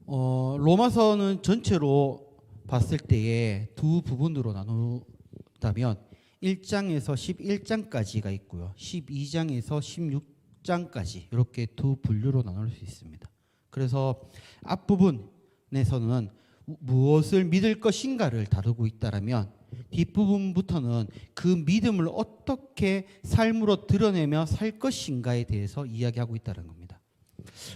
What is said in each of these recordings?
로마서는 전체로 봤을 때에 두 부분으로 나누다면 1장에서 11장까지가 있고요. 12장에서 16장까지 이렇게 두 분류로 나눌 수 있습니다. 그래서 앞부분에서는 무엇을 믿을 것인가를 다루고 있다라면 뒷부분부터는 그 믿음을 어떻게 삶으로 드러내며 살 것인가에 대해서 이야기하고 있다는 겁니다.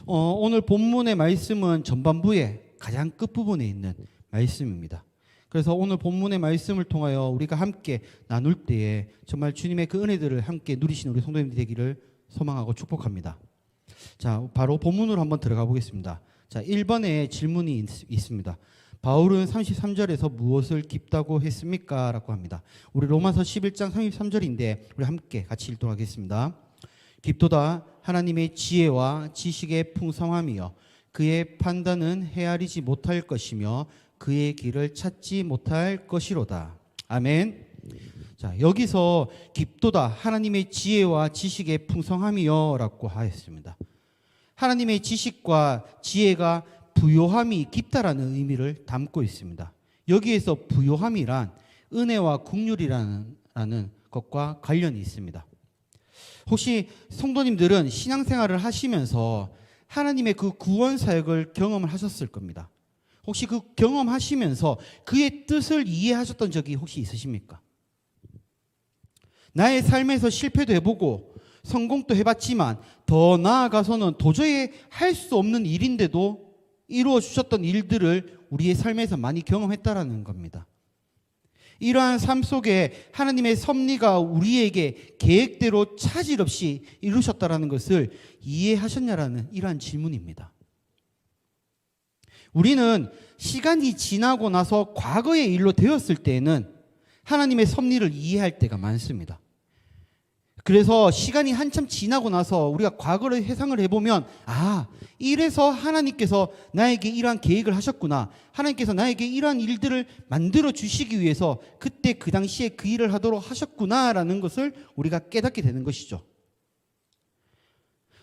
오늘 본문의 말씀은 전반부의 가장 끝부분에 있는 말씀입니다. 그래서 오늘 본문의 말씀을 통하여 우리가 함께 나눌 때에 정말 주님의 그 은혜들을 함께 누리시는 우리 성도님들 되기를 소망하고 축복합니다. 자, 바로 본문으로 한번 들어가 보겠습니다. 자, 1번에 질문이 있습니다. 바울은 33절에서 무엇을 깊다고 했습니까? 라고 합니다. 우리 로마서 11장 33절인데 우리 함께 같이 읽도록 하겠습니다. 깊도다 하나님의 지혜와 지식의 풍성함이여 그의 판단은 헤아리지 못할 것이며 그의 길을 찾지 못할 것이로다. 아멘. 자, 여기서 깊도다 하나님의 지혜와 지식의 풍성함이여 라고 하였습니다. 하나님의 지식과 지혜가 부요함이 깊다라는 의미를 담고 있습니다. 여기에서 부요함이란 은혜와 긍휼이라는 것과 관련이 있습니다. 혹시 성도님들은 신앙생활을 하시면서 하나님의 그 구원 사역을 경험을 하셨을 겁니다. 혹시 그 경험하시면서 그의 뜻을 이해하셨던 적이 혹시 있으십니까? 나의 삶에서 실패도 해보고 성공도 해봤지만 더 나아가서는 도저히 할 수 없는 일인데도 이루어 주셨던 일들을 우리의 삶에서 많이 경험했다라는 겁니다. 이러한 삶 속에 하나님의 섭리가 우리에게 계획대로 차질 없이 이루셨다라는 것을 이해하셨냐라는 이러한 질문입니다. 우리는 시간이 지나고 나서 과거의 일로 되었을 때에는 하나님의 섭리를 이해할 때가 많습니다. 그래서 시간이 한참 지나고 나서 우리가 과거를 회상을 해보면 이래서 하나님께서 나에게 이러한 계획을 하셨구나. 하나님께서 나에게 이러한 일들을 만들어 주시기 위해서 그때 그 당시에 그 일을 하도록 하셨구나라는 것을 우리가 깨닫게 되는 것이죠.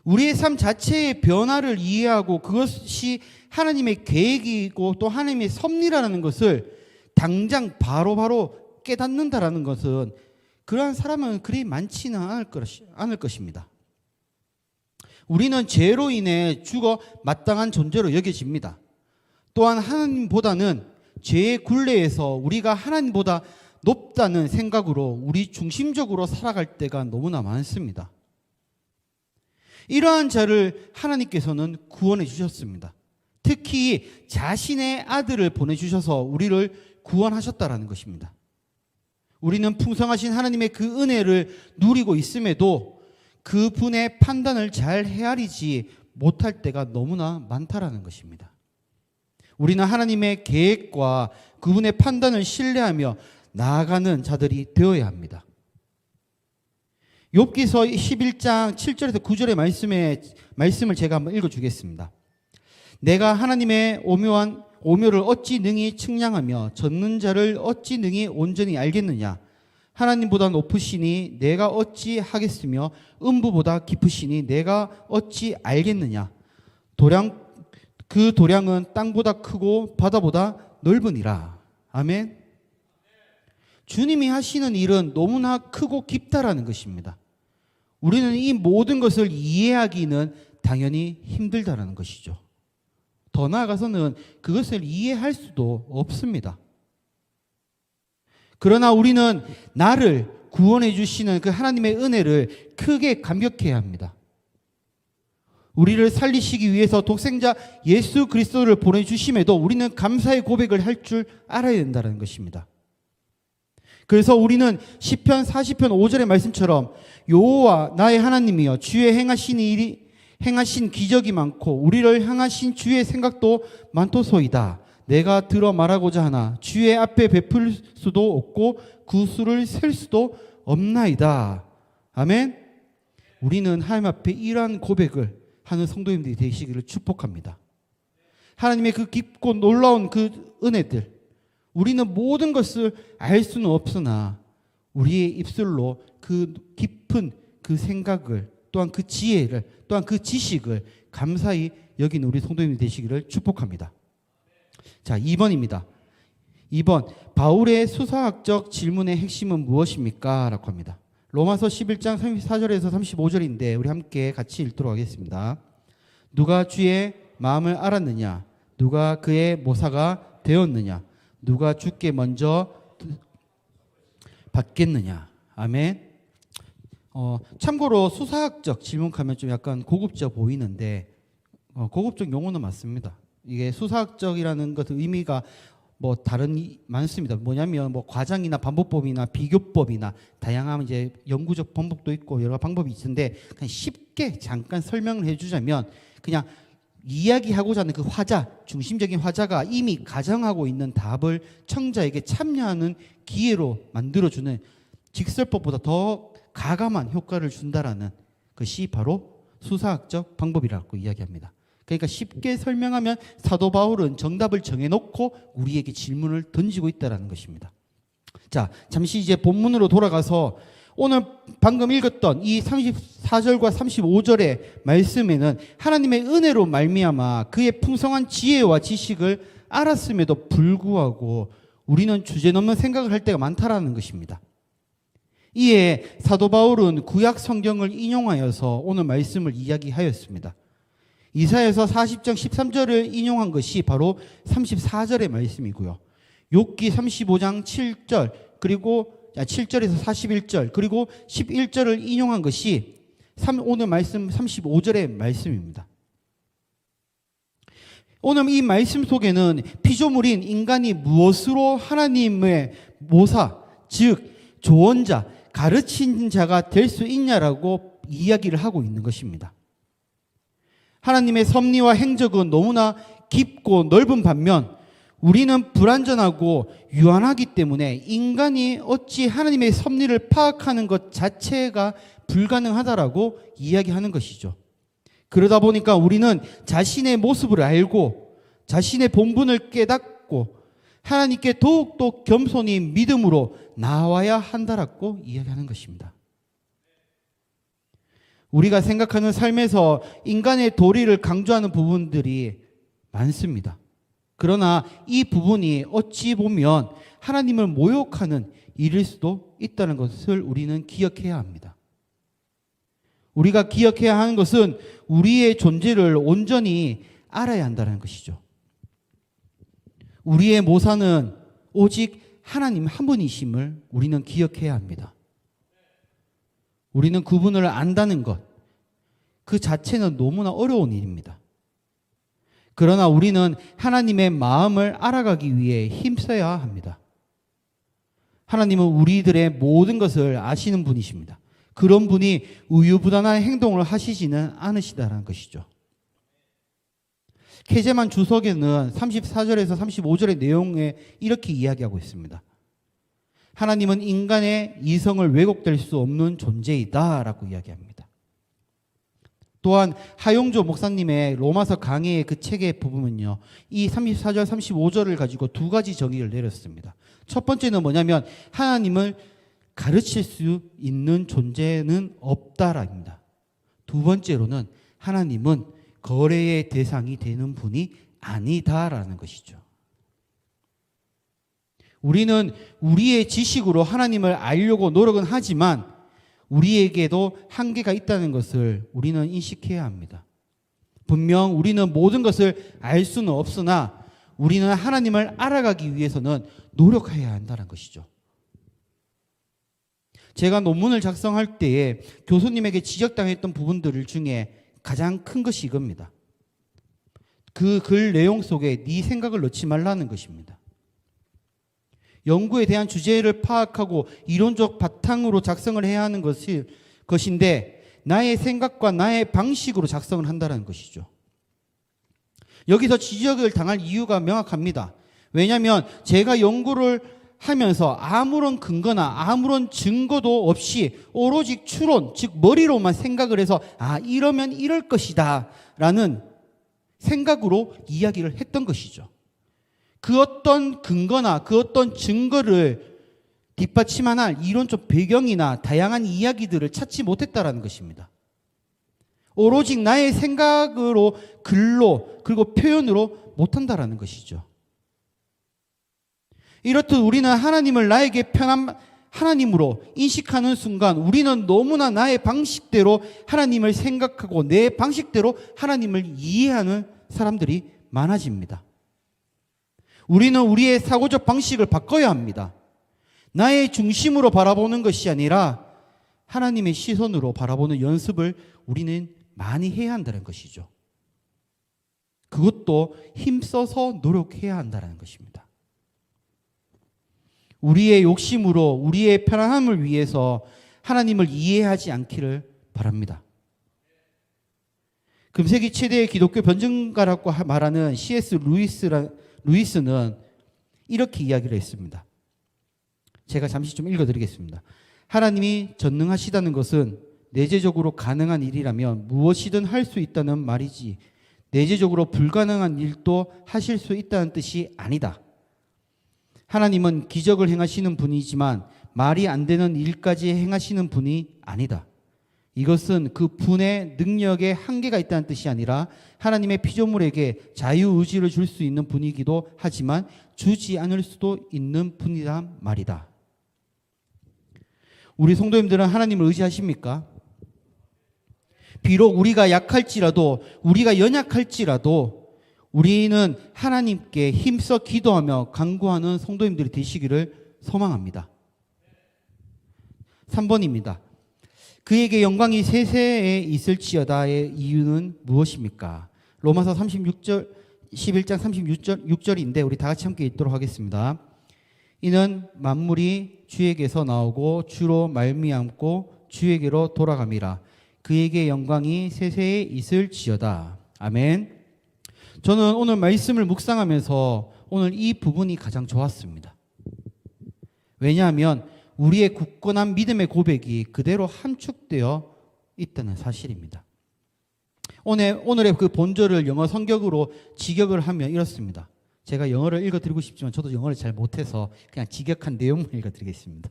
우리의 삶 자체의 변화를 이해하고 그것이 하나님의 계획이고 또 하나님의 섭리라는 것을 당장 바로바로 깨닫는다라는 것은 그러한 사람은 그리 많지는 않을 것입니다. 우리는 죄로 인해 죽어 마땅한 존재로 여겨집니다. 또한 하나님보다는 죄의 굴레에서 우리가 하나님보다 높다는 생각으로 우리 중심적으로 살아갈 때가 너무나 많습니다. 이러한 자를 하나님께서는 구원해 주셨습니다. 특히 자신의 아들을 보내주셔서 우리를 구원하셨다라는 것입니다. 우리는 풍성하신 하나님의 그 은혜를 누리고 있음에도 그분의 판단을 잘 헤아리지 못할 때가 너무나 많다라는 것입니다. 우리는 하나님의 계획과 그분의 판단을 신뢰하며 나아가는 자들이 되어야 합니다. 욥기서 11장 7절에서 9절의 말씀을 제가 한번 읽어주겠습니다. 내가 하나님의 오묘를 어찌 능히 측량하며 젖는 자를 어찌 능히 온전히 알겠느냐. 하나님보다 높으시니 내가 어찌 하겠으며 음부보다 깊으시니 내가 어찌 알겠느냐. 그 도량은 땅보다 크고 바다보다 넓으니라. 아멘. 주님이 하시는 일은 너무나 크고 깊다라는 것입니다. 우리는 이 모든 것을 이해하기는 당연히 힘들다라는 것이죠. 더 나아가서는 그것을 이해할 수도 없습니다. 그러나 우리는 나를 구원해 주시는 그 하나님의 은혜를 크게 감격해야 합니다. 우리를 살리시기 위해서 독생자 예수 그리스도를 보내주심에도 우리는 감사의 고백을 할 줄 알아야 된다는 것입니다. 그래서 우리는 시편 40편 5절의 말씀처럼 여호와 나의 하나님이여 주의 행하신 기적이 많고 우리를 향하신 주의 생각도 많도소이다. 내가 들어 말하고자 하나 주의 앞에 베풀 수도 없고 그 수를 셀 수도 없나이다. 아멘. 우리는 하나님 앞에 이러한 고백을 하는 성도님들이 되시기를 축복합니다. 하나님의 그 깊고 놀라운 그 은혜들, 우리는 모든 것을 알 수는 없으나 우리의 입술로 그 깊은 그 생각을 또한 그 지혜를 또한 그 지식을 감사히 여기는 우리 성도님이 되시기를 축복합니다. 자, 2번입니다. 2번, 바울의 수사학적 질문의 핵심은 무엇입니까? 라고 합니다. 로마서 11장 34절에서 35절인데 우리 함께 같이 읽도록 하겠습니다. 누가 주의 마음을 알았느냐? 누가 그의 모사가 되었느냐? 누가 주께 먼저 받겠느냐? 아멘. 참고로 수사학적 질문하면 좀 약간 고급져 보이는데 고급적 용어는 맞습니다. 이게 수사학적이라는 것 의미가 뭐 많습니다. 뭐냐면 뭐 과장이나 반복법이나 비교법이나 다양한 이제 연구적 방법도 있고 여러 방법이 있는데 그냥 쉽게 잠깐 설명을 해주자면 그냥 이야기하고자 하는 그 화자, 중심적인 화자가 이미 가정하고 있는 답을 청자에게 참여하는 기회로 만들어주는 직설법보다 더 가감한 효과를 준다라는 것이 바로 수사학적 방법이라고 이야기합니다. 그러니까 쉽게 설명하면 사도 바울은 정답을 정해놓고 우리에게 질문을 던지고 있다는 것입니다. 자, 잠시 이제 본문으로 돌아가서 오늘 방금 읽었던 이 34절과 35절의 말씀에는 하나님의 은혜로 말미암아 그의 풍성한 지혜와 지식을 알았음에도 불구하고 우리는 주제넘는 생각을 할 때가 많다라는 것입니다. 이에 사도 바울은 구약 성경을 인용하여서 오늘 말씀을 이야기하였습니다. 이사야서 40장 13절을 인용한 것이 바로 34절의 말씀이고요. 욥기 35장 7절 그리고 7절에서 41절 그리고 11절을 인용한 것이 오늘 말씀 35절의 말씀입니다. 오늘 이 말씀 속에는 피조물인 인간이 무엇으로 하나님의 모사, 즉 조언자, 가르친 자가 될 수 있냐라고 이야기를 하고 있는 것입니다. 하나님의 섭리와 행적은 너무나 깊고 넓은 반면 우리는 불완전하고 유한하기 때문에 인간이 어찌 하나님의 섭리를 파악하는 것 자체가 불가능하다라고 이야기하는 것이죠. 그러다 보니까 우리는 자신의 모습을 알고 자신의 본분을 깨닫고 하나님께 더욱더 겸손히 믿음으로 나와야 한다라고 이야기하는 것입니다. 우리가 생각하는 삶에서 인간의 도리를 강조하는 부분들이 많습니다. 그러나 이 부분이 어찌 보면 하나님을 모욕하는 일일 수도 있다는 것을 우리는 기억해야 합니다. 우리가 기억해야 하는 것은 우리의 존재를 온전히 알아야 한다는 것이죠. 우리의 모사는 오직 하나님 한 분이심을 우리는 기억해야 합니다. 우리는 그분을 안다는 것, 그 자체는 너무나 어려운 일입니다. 그러나 우리는 하나님의 마음을 알아가기 위해 힘써야 합니다. 하나님은 우리들의 모든 것을 아시는 분이십니다. 그런 분이 우유부단한 행동을 하시지는 않으시다는 것이죠. 케제만 주석에는 34절에서 35절의 내용에 이렇게 이야기하고 있습니다. 하나님은 인간의 이성을 왜곡될 수 없는 존재이다 라고 이야기합니다. 또한 하용조 목사님의 로마서 강해의 그 책의 부분은요, 이 34절, 35절을 가지고 두 가지 정의를 내렸습니다. 첫 번째는 뭐냐면 하나님을 가르칠 수 있는 존재는 없다라입니다. 두 번째로는 하나님은 거래의 대상이 되는 분이 아니다라는 것이죠. 우리는 우리의 지식으로 하나님을 알려고 노력은 하지만 우리에게도 한계가 있다는 것을 우리는 인식해야 합니다. 분명 우리는 모든 것을 알 수는 없으나 우리는 하나님을 알아가기 위해서는 노력해야 한다는 것이죠. 제가 논문을 작성할 때에 교수님에게 지적당했던 부분들 중에 가장 큰 것이 이겁니다. 그 글 내용 속에 네 생각을 넣지 말라는 것입니다. 연구에 대한 주제를 파악하고 이론적 바탕으로 작성을 해야 하는 것인데 나의 생각과 나의 방식으로 작성을 한다는 것이죠. 여기서 지적을 당할 이유가 명확합니다. 왜냐하면 제가 연구를 하면서 아무런 근거나 아무런 증거도 없이 오로지 추론, 즉 머리로만 생각을 해서 이러면 이럴 것이다 라는 생각으로 이야기를 했던 것이죠. 그 어떤 근거나 그 어떤 증거를 뒷받침할 이론적 배경이나 다양한 이야기들을 찾지 못했다라는 것입니다. 오로지 나의 생각으로 글로 그리고 표현으로 못한다라는 것이죠. 이렇듯 우리는 하나님을 나에게 편한 하나님으로 인식하는 순간 우리는 너무나 나의 방식대로 하나님을 생각하고 내 방식대로 하나님을 이해하는 사람들이 많아집니다. 우리는 우리의 사고적 방식을 바꿔야 합니다. 나의 중심으로 바라보는 것이 아니라 하나님의 시선으로 바라보는 연습을 우리는 많이 해야 한다는 것이죠. 그것도 힘써서 노력해야 한다는 것입니다. 우리의 욕심으로 우리의 편안함을 위해서 하나님을 이해하지 않기를 바랍니다. 금세기 최대의 기독교 변증가라고 말하는 C.S. 루이스는 이렇게 이야기를 했습니다. 제가 잠시 좀 읽어드리겠습니다. 하나님이 전능하시다는 것은 내재적으로 가능한 일이라면 무엇이든 할 수 있다는 말이지 내재적으로 불가능한 일도 하실 수 있다는 뜻이 아니다. 하나님은 기적을 행하시는 분이지만 말이 안 되는 일까지 행하시는 분이 아니다. 이것은 그 분의 능력에 한계가 있다는 뜻이 아니라 하나님의 피조물에게 자유의지를 줄 수 있는 분이기도 하지만 주지 않을 수도 있는 분이란 말이다. 우리 성도님들은 하나님을 의지하십니까? 비록 우리가 약할지라도 우리가 연약할지라도 우리는 하나님께 힘써 기도하며 간구하는 성도님들이 되시기를 소망합니다. 3번입니다. 그에게 영광이 세세에 있을지어다의 이유는 무엇입니까? 로마서 11장 36절인데 우리 다 같이 함께 읽도록 하겠습니다. 이는 만물이 주에게서 나오고 주로 말미암고 주에게로 돌아감이라. 그에게 영광이 세세에 있을지어다. 아멘. 저는 오늘 말씀을 묵상하면서 오늘 이 부분이 가장 좋았습니다. 왜냐하면 우리의 굳건한 믿음의 고백이 그대로 함축되어 있다는 사실입니다. 오늘의 그 본절을 영어 성격으로 직역을 하면 이렇습니다. 제가 영어를 읽어드리고 싶지만 저도 영어를 잘 못해서 그냥 직역한 내용만 읽어드리겠습니다.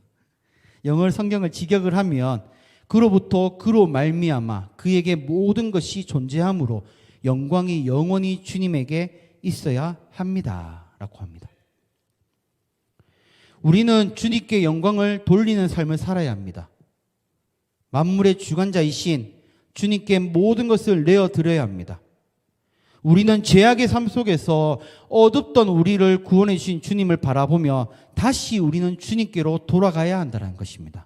영어 성경을 직역을 하면 그로부터 그로 말미암아 그에게 모든 것이 존재하므로 영광이 영원히 주님에게 있어야 합니다. 라고 합니다. 우리는 주님께 영광을 돌리는 삶을 살아야 합니다. 만물의 주관자이신 주님께 모든 것을 내어드려야 합니다. 우리는 죄악의 삶 속에서 어둡던 우리를 구원해 주신 주님을 바라보며 다시 우리는 주님께로 돌아가야 한다는 것입니다.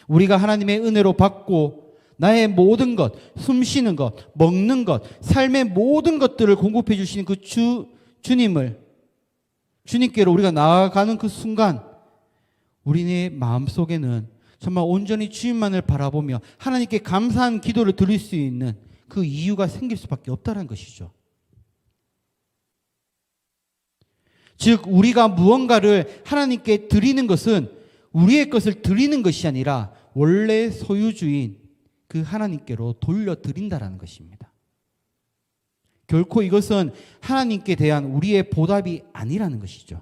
우리가 하나님의 은혜로 받고 나의 모든 것, 숨쉬는 것, 먹는 것, 삶의 모든 것들을 공급해 주시는 그 주님께로 우리가 나아가는 그 순간 우리의 마음속에는 정말 온전히 주님만을 바라보며 하나님께 감사한 기도를 드릴 수 있는 그 이유가 생길 수밖에 없다는 것이죠. 즉 우리가 무언가를 하나님께 드리는 것은 우리의 것을 드리는 것이 아니라 원래 소유주인 그 하나님께로 돌려드린다는 것입니다. 결코 이것은 하나님께 대한 우리의 보답이 아니라는 것이죠.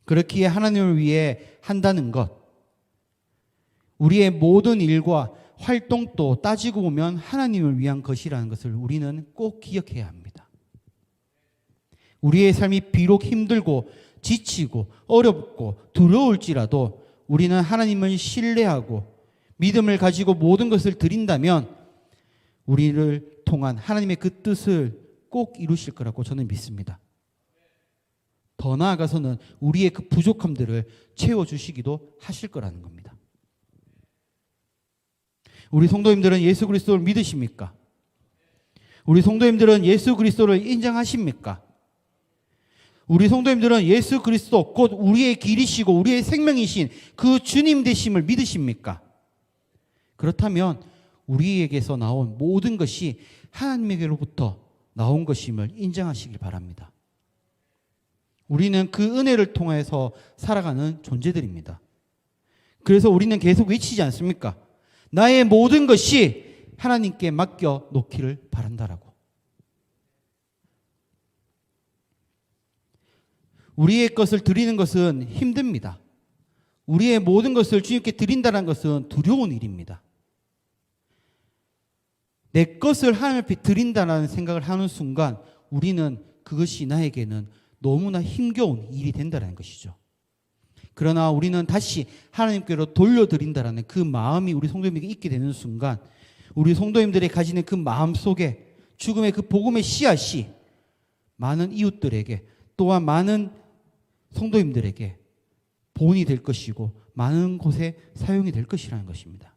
그렇기에 하나님을 위해 한다는 것, 우리의 모든 일과 활동도 따지고 보면 하나님을 위한 것이라는 것을 우리는 꼭 기억해야 합니다. 우리의 삶이 비록 힘들고 지치고 어렵고 두려울지라도 우리는 하나님을 신뢰하고 믿음을 가지고 모든 것을 드린다면 우리를 통한 하나님의 그 뜻을 꼭 이루실 거라고 저는 믿습니다. 더 나아가서는 우리의 그 부족함들을 채워주시기도 하실 거라는 겁니다. 우리 성도님들은 예수 그리스도를 믿으십니까? 우리 성도님들은 예수 그리스도를 인정하십니까? 우리 성도님들은 예수 그리스도 곧 우리의 길이시고 우리의 생명이신 그 주님 되심을 믿으십니까? 그렇다면 우리에게서 나온 모든 것이 하나님에게로부터 나온 것임을 인정하시길 바랍니다. 우리는 그 은혜를 통해서 살아가는 존재들입니다. 그래서 우리는 계속 외치지 않습니까? 나의 모든 것이 하나님께 맡겨 놓기를 바란다라고. 우리의 것을 드리는 것은 힘듭니다. 우리의 모든 것을 주님께 드린다는 것은 두려운 일입니다. 내 것을 하나님 앞에 드린다는 생각을 하는 순간 우리는 그것이 나에게는 너무나 힘겨운 일이 된다는 것이죠. 그러나 우리는 다시 하나님께로 돌려드린다라는 그 마음이 우리 성도님에게 있게 되는 순간 우리 성도님들이 가지는 그 마음 속에 죽음의 그 복음의 씨앗이 많은 이웃들에게 또한 많은 성도님들에게 본이 될 것이고 많은 곳에 사용이 될 것이라는 것입니다.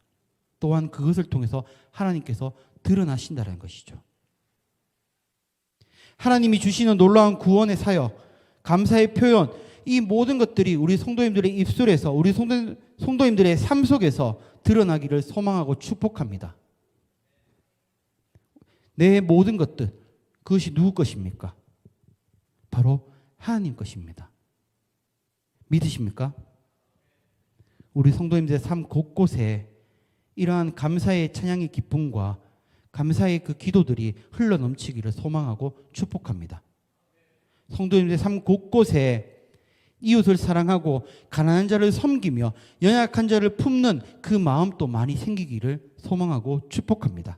또한 그것을 통해서 하나님께서 드러나신다는 것이죠. 하나님이 주시는 놀라운 구원의 사역, 감사의 표현, 이 모든 것들이 우리 성도님들의 입술에서 우리 성도님들의 삶 속에서 드러나기를 소망하고 축복합니다. 내 모든 것들, 그것이 누구 것입니까? 바로 하나님 것입니다. 믿으십니까? 우리 성도님들의 삶 곳곳에 이러한 감사의 찬양의 기쁨과 감사의 그 기도들이 흘러넘치기를 소망하고 축복합니다. 성도님들의 삶 곳곳에 이웃을 사랑하고 가난한 자를 섬기며 연약한 자를 품는 그 마음도 많이 생기기를 소망하고 축복합니다.